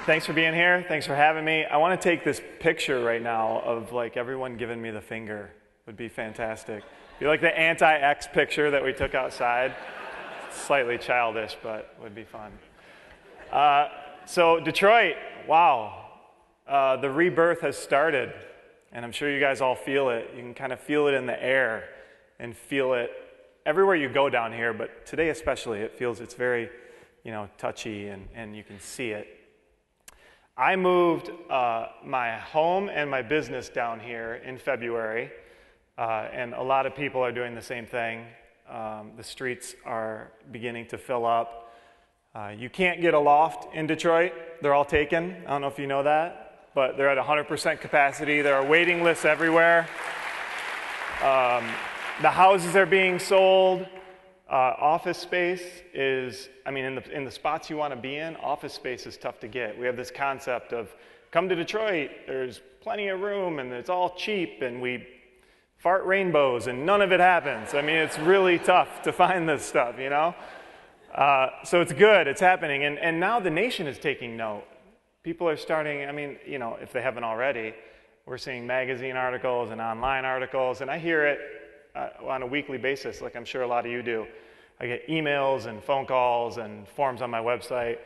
Thanks for being here. Thanks for having me. I want to take this picture right now of like everyone giving me the finger. Would be fantastic. Be like the anti-X picture that we took outside. Slightly childish, but would be fun. So Detroit, wow. The rebirth has started, and I'm sure you guys all feel it. You can kind of feel it in the air and feel it everywhere you go down here, but today especially it's very, touchy and you can see it. I moved my home and my business down here in February, and a lot of people are doing the same thing. The streets are beginning to fill up. You can't get a loft in Detroit. They're all taken. I don't know if you know that, but they're at 100% capacity. There are waiting lists everywhere. The houses are being sold. Office space is, in the spots you want to be in, office space is tough to get. We have this concept of, come to Detroit, there's plenty of room, and it's all cheap, and we fart rainbows, and none of it happens. It's really tough to find this stuff, So it's good, it's happening, and now the nation is taking note. People are starting, if they haven't already, we're seeing magazine articles and online articles, and I hear it on a weekly basis, like I'm sure a lot of you do. I get emails and phone calls and forms on my website.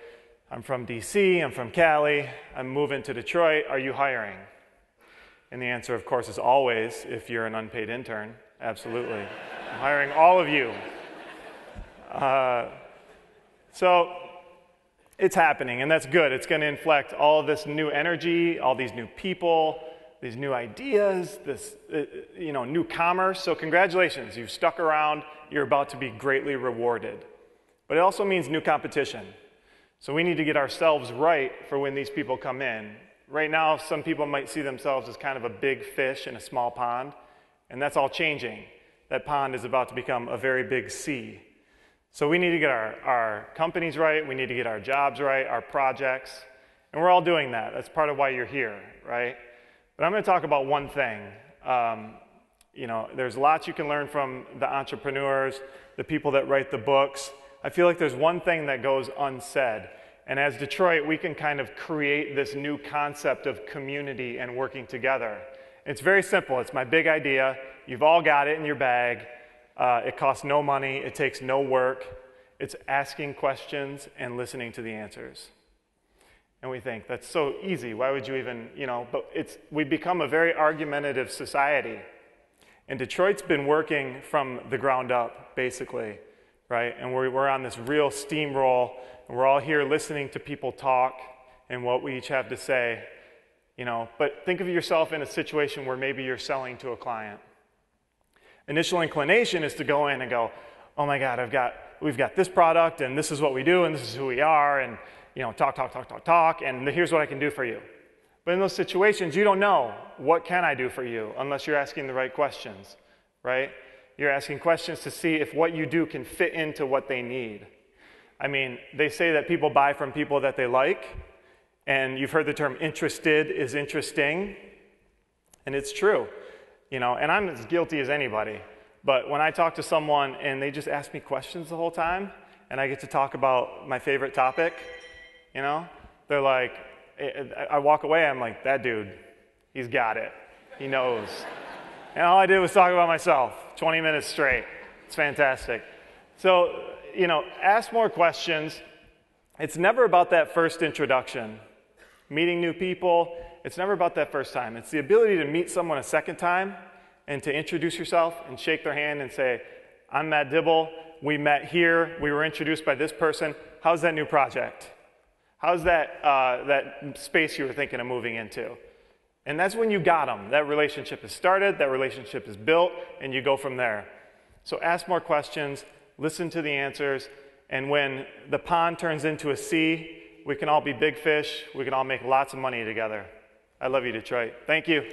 I'm from DC, I'm from Cali, I'm moving to Detroit, are you hiring? And the answer, of course, is always, if you're an unpaid intern, absolutely. I'm hiring all of you. So it's happening, and that's good. It's going to inflect all of this new energy, all these new people, these new ideas, this new commerce. So congratulations, you've stuck around. You're about to be greatly rewarded. But it also means new competition. So we need to get ourselves right for when these people come in. Right now, some people might see themselves as kind of a big fish in a small pond, and that's all changing. That pond is about to become a very big sea. So we need to get our companies right, we need to get our jobs right, our projects, and we're all doing that. That's part of why you're here, right? But I'm going to talk about one thing. There's lots you can learn from the entrepreneurs, the people that write the books. I feel like there's one thing that goes unsaid. And as Detroit, we can kind of create this new concept of community and working together. It's very simple. It's my big idea. You've all got it in your bag. It costs no money. It takes no work. It's asking questions and listening to the answers. And we think, that's so easy. Why would you even, but we've become a very argumentative society. And Detroit's been working from the ground up, basically, right? And we're on this real steamroll, and we're all here listening to people talk and what we each have to say, But think of yourself in a situation where maybe you're selling to a client. Initial inclination is to go in and go, oh my God, we've got this product, and this is what we do, and this is who we are, and talk, and here's what I can do for you. But in those situations, you don't know, what can I do for you, unless you're asking the right questions, right? You're asking questions to see if what you do can fit into what they need. They say that people buy from people that they like, and you've heard the term interested is interesting, and it's true, and I'm as guilty as anybody. But when I talk to someone and they just ask me questions the whole time, and I get to talk about my favorite topic, they're like, I walk away, I'm like, that dude, he's got it. He knows. And all I did was talk about myself, 20 minutes straight. It's fantastic. So, ask more questions. It's never about that first introduction. Meeting new people, it's never about that first time. It's the ability to meet someone a second time and to introduce yourself and shake their hand and say, I'm Matt Dibble. We met here. We were introduced by this person. How's that new project? How's that space you were thinking of moving into? And that's when you got them. That relationship is started, that relationship is built, and you go from there. So ask more questions, listen to the answers, and when the pond turns into a sea, we can all be big fish, we can all make lots of money together. I love you, Detroit. Thank you.